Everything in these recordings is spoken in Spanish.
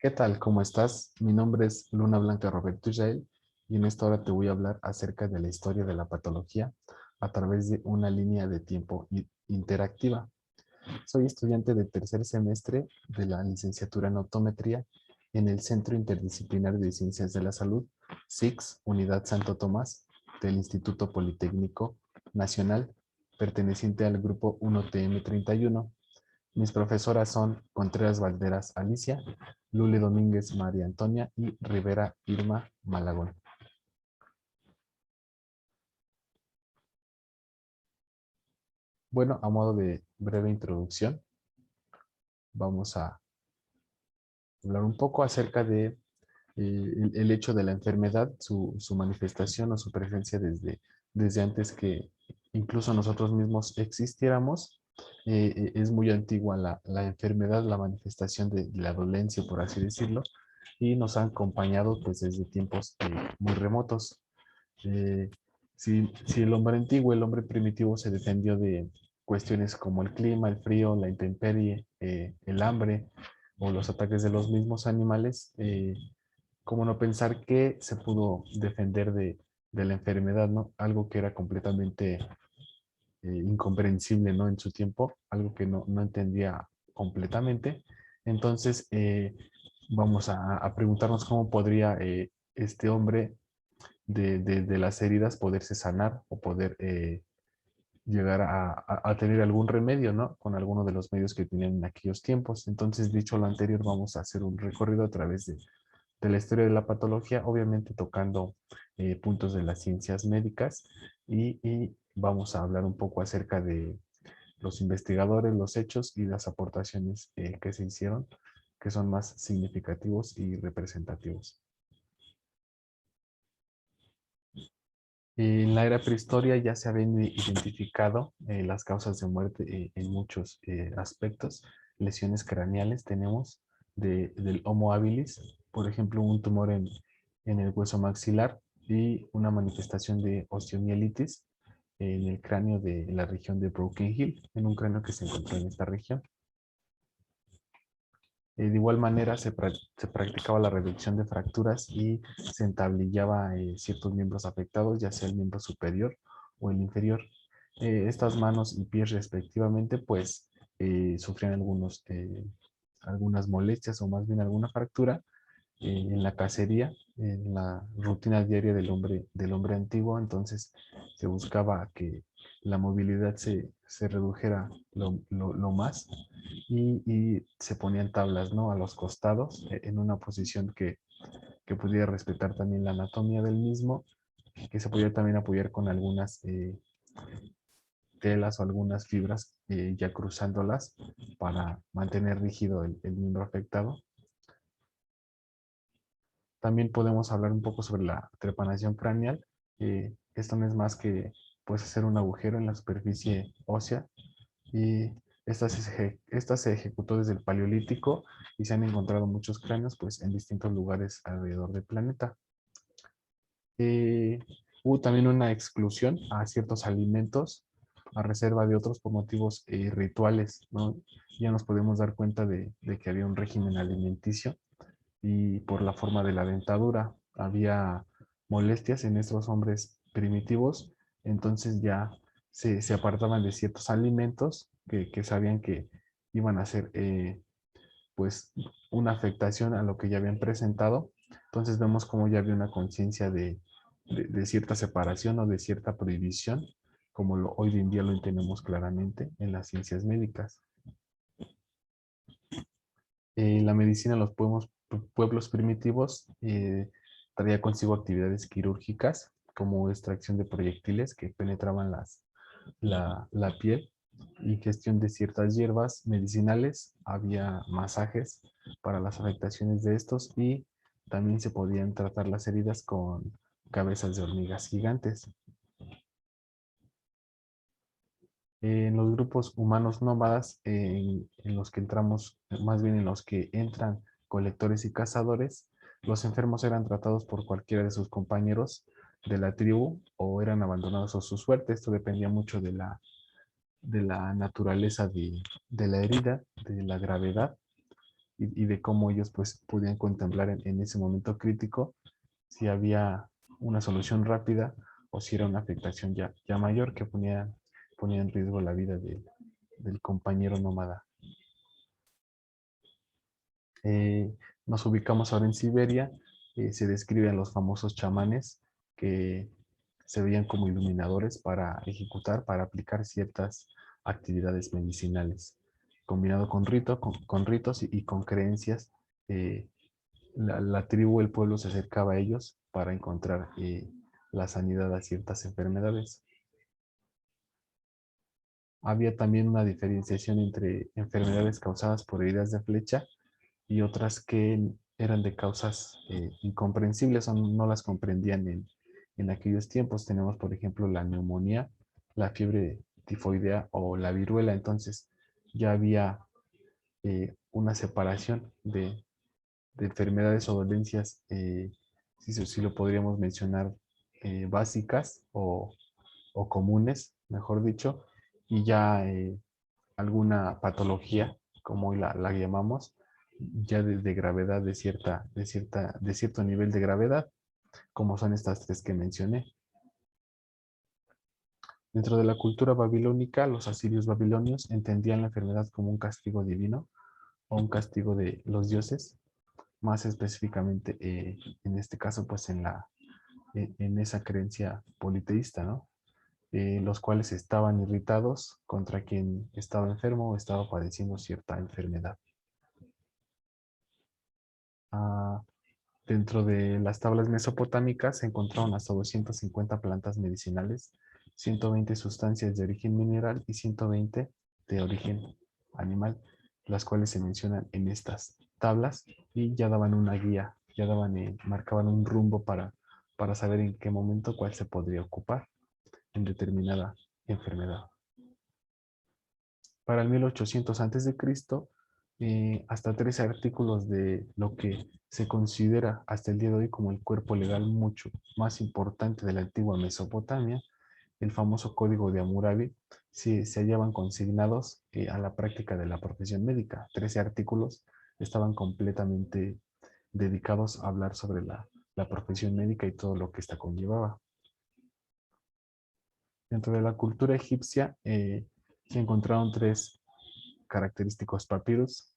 ¿Qué tal? ¿Cómo estás? Mi nombre es Luna Blanca Roberto Israel y en esta hora te voy a hablar acerca de la historia de la patología a través de una línea de tiempo interactiva. Soy estudiante de tercer semestre de la licenciatura en optometría en el Centro Interdisciplinar de Ciencias de la Salud, CICS, Unidad Santo Tomás, del Instituto Politécnico Nacional, perteneciente al grupo 1TM31. Mis profesoras son Contreras Valderas Alicia, Lule Domínguez María Antonia y Rivera Irma Malagón. Bueno, a modo de breve introducción, vamos a hablar un poco acerca de el hecho de la enfermedad, su manifestación o su presencia desde antes que incluso nosotros mismos existiéramos. Es muy antigua la enfermedad, la manifestación de la dolencia, por así decirlo, y nos han acompañado pues desde tiempos muy remotos. Eh, si el hombre antiguo, el hombre primitivo se defendió de cuestiones como el clima, el frío, la intemperie, el hambre o los ataques de los mismos animales, ¿cómo no pensar que se pudo defender de la enfermedad, ¿no? Algo que era completamente incomprensible, ¿no? En su tiempo, algo que no entendía completamente. Entonces, vamos a preguntarnos cómo podría este hombre de las heridas poderse sanar o poder llegar a tener algún remedio, ¿no? Con alguno de los medios que tenían en aquellos tiempos. Entonces, dicho lo anterior, vamos a hacer un recorrido a través de la historia de la patología, obviamente tocando puntos de las ciencias médicas y vamos a hablar un poco acerca de los investigadores, los hechos y las aportaciones que se hicieron, que son más significativos y representativos. En la era prehistoria ya se habían identificado las causas de muerte en muchos aspectos. Lesiones craneales tenemos del Homo habilis, por ejemplo, un tumor en el hueso maxilar y una manifestación de osteomielitis en el cráneo de la región de Broken Hill, en un cráneo que se encontró en esta región. De igual manera se practicaba la reducción de fracturas y se entablillaba ciertos miembros afectados, ya sea el miembro superior o el inferior. Estas manos y pies respectivamente, pues sufrían algunas molestias o más bien alguna fractura en la cacería, en la rutina diaria del hombre antiguo. Entonces se buscaba que la movilidad se redujera lo más y se ponían tablas, ¿no? A los costados en una posición que pudiera respetar también la anatomía del mismo, que se pudiera también apoyar con algunas telas o algunas fibras ya cruzándolas para mantener rígido el miembro afectado. También podemos hablar un poco sobre la trepanación craneal. Esto no es más que pues, hacer un agujero en la superficie ósea y esta se ejecutó desde el Paleolítico y se han encontrado muchos cráneos pues, en distintos lugares alrededor del planeta. Eh, Hubo también una exclusión a ciertos alimentos a reserva de otros por motivos rituales, ¿no? Ya nos podemos dar cuenta de que había un régimen alimenticio y por la forma de la dentadura había molestias en estos hombres primitivos, entonces ya se apartaban de ciertos alimentos que sabían que iban a hacer pues una afectación a lo que ya habían presentado. Entonces vemos como ya había una conciencia de cierta separación o de cierta prohibición, como hoy en día lo entendemos claramente en las ciencias médicas. La medicina de los pueblos primitivos traía consigo actividades quirúrgicas como extracción de proyectiles que penetraban la piel y gestión de ciertas hierbas medicinales. Había masajes para las afectaciones de estos y también se podían tratar las heridas con cabezas de hormigas gigantes. En los grupos humanos nómadas, en los que entramos, más bien en los que entran colectores y cazadores, los enfermos eran tratados por cualquiera de sus compañeros de la tribu o eran abandonados a su suerte. Esto dependía mucho de la naturaleza de la herida, de la gravedad. y de cómo ellos pues podían contemplar en ese momento crítico si había una solución rápida o si era una afectación ya mayor que ponía en riesgo la vida del compañero nómada. Eh, Nos ubicamos ahora en Siberia. Se describen los famosos chamanes que se veían como iluminadores para ejecutar, para aplicar ciertas actividades medicinales. Combinado con ritos y con creencias, eh, la tribu, el pueblo se acercaba a ellos para encontrar la sanidad a ciertas enfermedades. Había también una diferenciación entre enfermedades causadas por heridas de flecha y otras que eran de causas incomprensibles o no las comprendían en aquellos tiempos. Tenemos, por ejemplo, la neumonía, la fiebre tifoidea o la viruela. Entonces ya había una separación de enfermedades o dolencias, si lo podríamos mencionar, básicas o comunes, mejor dicho, y ya alguna patología, como hoy la llamamos, ya de gravedad, de cierto nivel de gravedad, como son estas tres que mencioné. Dentro de la cultura babilónica, los asirios babilonios entendían la enfermedad como un castigo divino o un castigo de los dioses, más específicamente en este caso, pues en esa creencia politeísta, ¿no? Los cuales estaban irritados contra quien estaba enfermo o estaba padeciendo cierta enfermedad. Ah, Dentro de las tablas mesopotámicas se encontraron hasta 250 plantas medicinales, 120 sustancias de origen mineral y 120 de origen animal, las cuales se mencionan en estas tablas y ya daban una guía, marcaban un rumbo para saber en qué momento cuál se podría ocupar en determinada enfermedad. Para el 1800 a.C., hasta 13 artículos de lo que se considera hasta el día de hoy como el cuerpo legal mucho más importante de la antigua Mesopotamia, el famoso Código de Hammurabi, se hallaban consignados a la práctica de la profesión médica. 13 artículos estaban completamente dedicados a hablar sobre la profesión médica y todo lo que esta conllevaba. Dentro de la cultura egipcia se encontraron tres característicos papiros,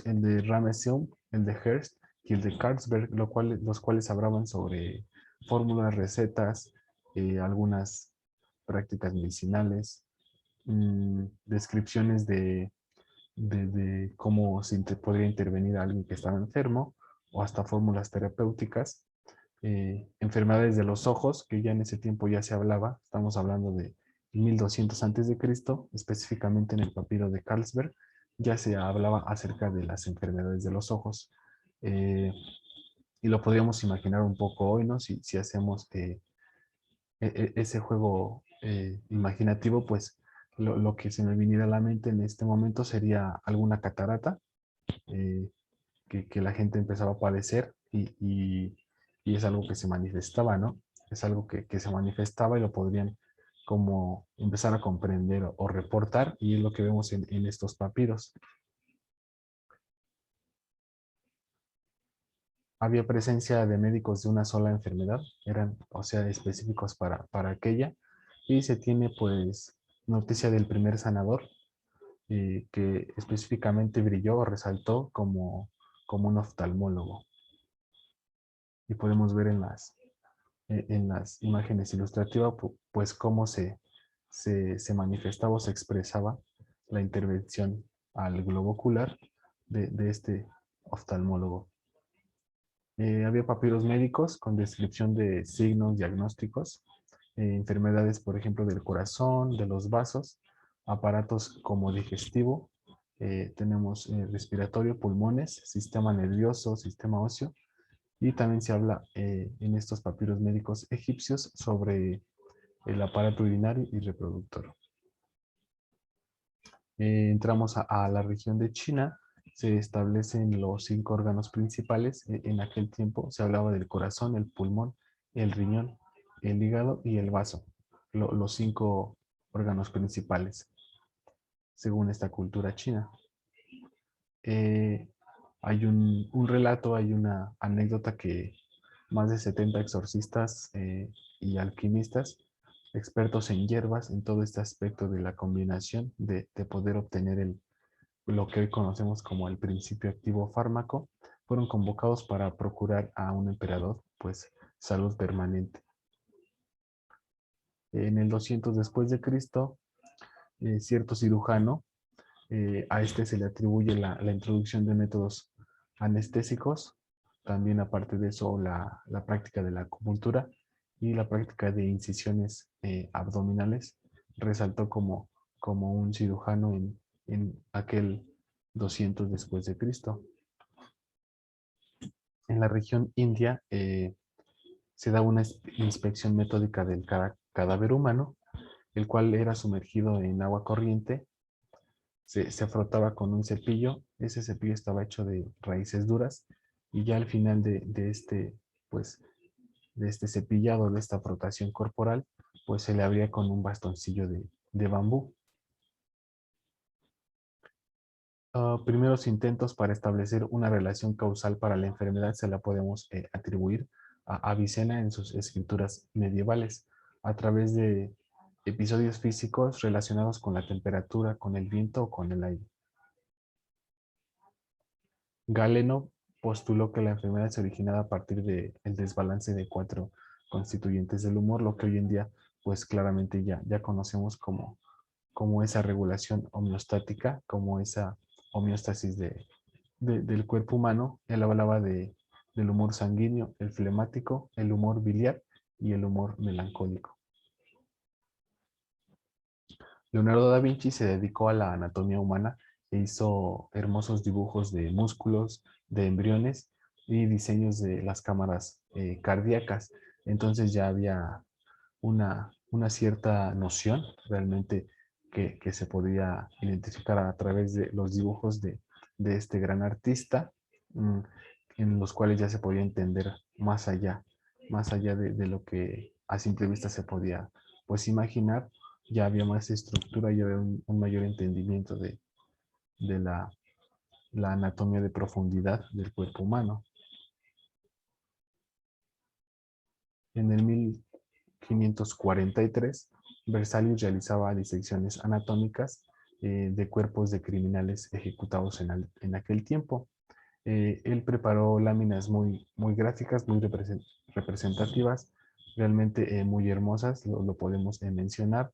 el de Ramesseum, el de Hearst y el de Carlsberg, los cuales hablaban sobre fórmulas, recetas, algunas prácticas medicinales, descripciones de cómo podría intervenir a alguien que estaba enfermo, o hasta fórmulas terapéuticas, enfermedades de los ojos, que ya en ese tiempo ya se hablaba, estamos hablando de 1200 antes de Cristo, específicamente en el papiro de Carlsberg, ya se hablaba acerca de las enfermedades de los ojos. Eh, y lo podríamos imaginar un poco hoy, ¿no? Si hacemos ese juego imaginativo, pues lo que se me viniera a la mente en este momento sería alguna catarata, eh, que la gente empezaba a padecer y es algo que se manifestaba, ¿no? Es algo que se manifestaba y lo podrían como empezar a comprender o reportar, y es lo que vemos en estos papiros. Había presencia de médicos de una sola enfermedad, eran, o sea, específicos para aquella, y se tiene pues noticia del primer sanador, que específicamente brilló o resaltó como un oftalmólogo. Y podemos ver en las imágenes ilustrativas, pues cómo se manifestaba o se expresaba la intervención al globo ocular de este oftalmólogo. Había papiros médicos con descripción de signos diagnósticos, enfermedades, por ejemplo, del corazón, de los vasos, aparatos como digestivo, tenemos respiratorio, pulmones, sistema nervioso, sistema óseo, y también se habla en estos papiros médicos egipcios sobre el aparato urinario y reproductor. Entramos a la región de China. Se establecen los 5 órganos principales. En aquel tiempo se hablaba del corazón, el pulmón, el riñón, el hígado y el vaso. Los 5 órganos principales, según esta cultura china. eh, hay un relato, hay una anécdota que más de 70 exorcistas y alquimistas, expertos en hierbas, en todo este aspecto de la combinación de poder obtener lo que hoy conocemos como el principio activo fármaco, fueron convocados para procurar a un emperador, pues, salud permanente. En el 200 después de Cristo, cierto cirujano, a este se le atribuye la introducción de métodos anestésicos, también aparte de eso la práctica de la acupuntura y la práctica de incisiones abdominales, resaltó como un cirujano en aquel 200 después de Cristo. En la región India se da una inspección metódica del cadáver humano, el cual era sumergido en agua corriente, se frotaba con un cepillo, ese cepillo estaba hecho de raíces duras y ya al final pues, de este cepillado, de esta frotación corporal, pues se le abría con un bastoncillo de bambú. Primeros intentos para establecer una relación causal para la enfermedad se la podemos atribuir a Avicena en sus escrituras medievales, a través de episodios físicos relacionados con la temperatura, con el viento o con el aire. Galeno postuló que la enfermedad se originaba a partir del desbalance de cuatro constituyentes del humor, lo que hoy en día pues claramente ya conocemos como esa regulación homeostática, como esa homeostasis del cuerpo humano. Él hablaba del humor sanguíneo, el flemático, el humor biliar y el humor melancólico. Leonardo da Vinci se dedicó a la anatomía humana e hizo hermosos dibujos de músculos, de embriones y diseños de las cámaras cardíacas. Entonces ya había una cierta noción realmente que se podía identificar a través de los dibujos de este gran artista, mm, en los cuales ya se podía entender más allá de lo que a simple vista se podía pues imaginar. Ya había más estructura, ya había un mayor entendimiento de la anatomía de profundidad del cuerpo humano. En el 1543, Berzelius realizaba disecciones anatómicas de cuerpos de criminales ejecutados en aquel tiempo. Él preparó láminas muy gráficas, muy representativas, realmente muy hermosas, lo podemos mencionar,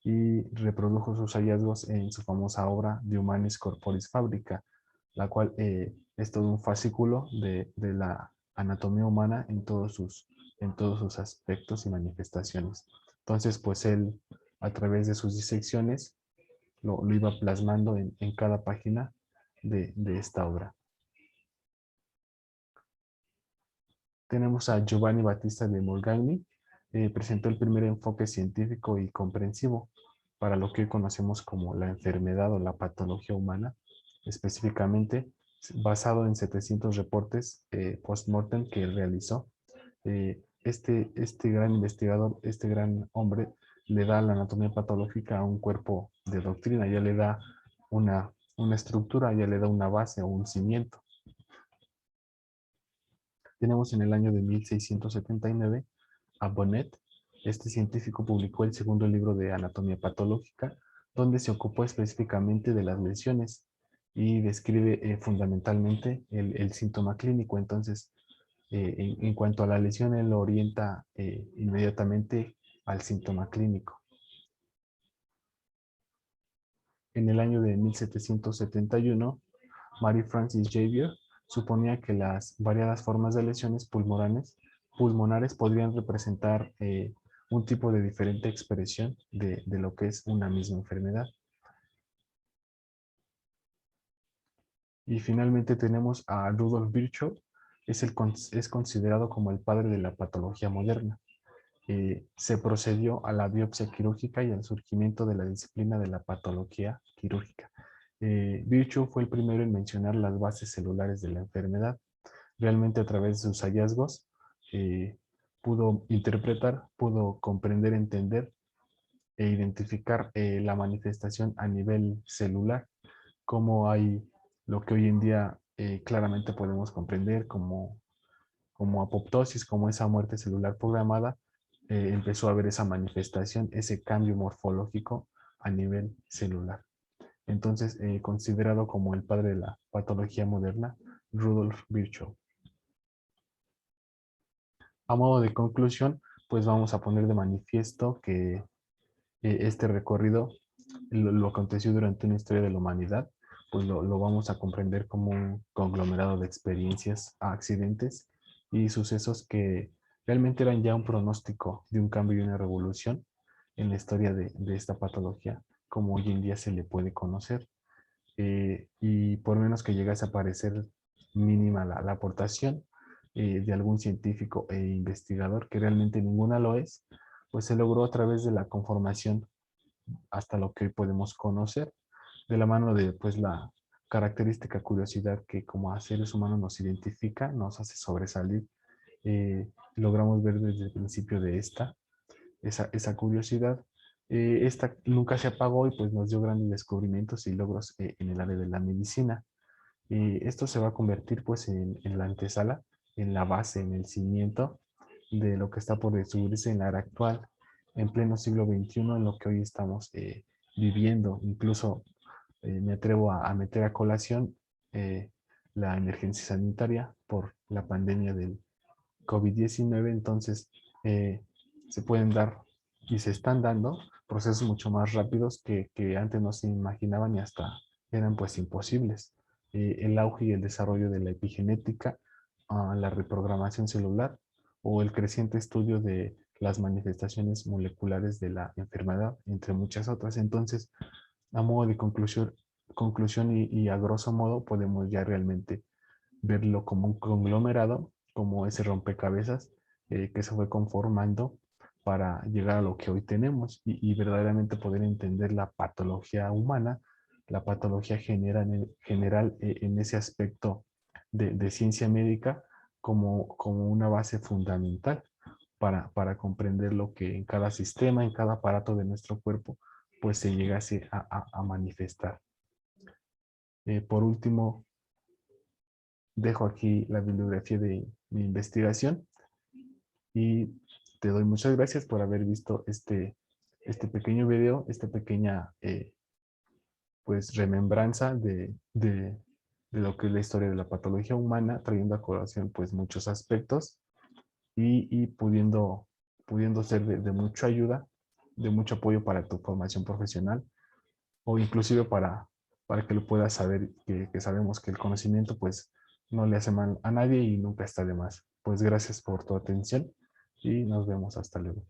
y reprodujo sus hallazgos en su famosa obra De Humanis Corporis Fabrica, la cual es todo un fascículo de la anatomía humana en todos sus aspectos y manifestaciones. Entonces, pues él, a través de sus disecciones, lo iba plasmando en cada página de esta obra. Tenemos a Giovanni Battista de Morgagni, presentó el primer enfoque científico y comprensivo para lo que hoy conocemos como la enfermedad o la patología humana, específicamente basado en 700 reportes post-mortem que él realizó. Este gran investigador, este gran hombre, le da la anatomía patológica a un cuerpo de doctrina, ya le da una estructura, ya le da una base o un cimiento. Tenemos en el año de 1679 a Bonnet. Este científico publicó el segundo libro de anatomía patológica, donde se ocupó específicamente de las lesiones y describe fundamentalmente el síntoma clínico. Entonces, en cuanto a la lesión, él lo orienta inmediatamente al síntoma clínico. En el año de 1771, Mary Frances Xavier suponía que las variadas formas de lesiones pulmonares podrían representar un tipo de diferente expresión de lo que es una misma enfermedad. Y finalmente tenemos a Rudolf Virchow, es considerado como el padre de la patología moderna. Se procedió a la biopsia quirúrgica y al surgimiento de la disciplina de la patología quirúrgica. Virchow fue el primero en mencionar las bases celulares de la enfermedad. Realmente a través de sus hallazgos pudo interpretar, pudo comprender, entender e identificar la manifestación a nivel celular, cómo hay lo que hoy en día claramente podemos comprender como apoptosis, como esa muerte celular programada, empezó a haber esa manifestación, ese cambio morfológico a nivel celular. Entonces, considerado como el padre de la patología moderna, Rudolf Virchow. A modo de conclusión, pues vamos a poner de manifiesto que este recorrido lo aconteció durante una historia de la humanidad, pues lo vamos a comprender como un conglomerado de experiencias, accidentes y sucesos que realmente eran ya un pronóstico de un cambio y una revolución en la historia de esta patología, como hoy en día se le puede conocer. Y por menos que llegase a parecer mínima la aportación de algún científico e investigador, que realmente ninguna lo es, pues se logró a través de la conformación hasta lo que hoy podemos conocer, de la mano de pues la característica curiosidad que como a seres humanos nos identifica, nos hace sobresalir. Logramos ver desde el principio de esa curiosidad. Esta nunca se apagó y pues nos dio grandes descubrimientos y logros en el área de la medicina. Esto se va a convertir pues en la antesala, en la base, en el cimiento de lo que está por descubrirse en la era actual, en pleno siglo XXI, en lo que hoy estamos viviendo. Incluso me atrevo a meter a colación eh, la emergencia sanitaria por la pandemia del COVID-19. Entonces, eh, se pueden dar y se están dando procesos mucho más rápidos que antes no se imaginaban y hasta eran pues imposibles. El auge y el desarrollo de la epigenética, la reprogramación celular o el creciente estudio de las manifestaciones moleculares de la enfermedad, entre muchas otras. Entonces, a modo de conclusión y a grosso modo, podemos ya realmente verlo como un conglomerado, como ese rompecabezas que se fue conformando para llegar a lo que hoy tenemos y verdaderamente poder entender la patología humana, la patología general en ese aspecto de ciencia médica como una base fundamental para comprender lo que en cada sistema, en cada aparato de nuestro cuerpo, pues se llegase a manifestar. Por último, dejo aquí la bibliografía de mi investigación y te doy muchas gracias por haber visto este pequeño video, esta pequeña pues remembranza de lo que es la historia de la patología humana, trayendo a colación pues muchos aspectos y pudiendo ser de mucha ayuda, de mucho apoyo para tu formación profesional o inclusive para que lo puedas saber, que sabemos que el conocimiento pues no le hace mal a nadie y nunca está de más. Pues gracias por tu atención y nos vemos hasta luego.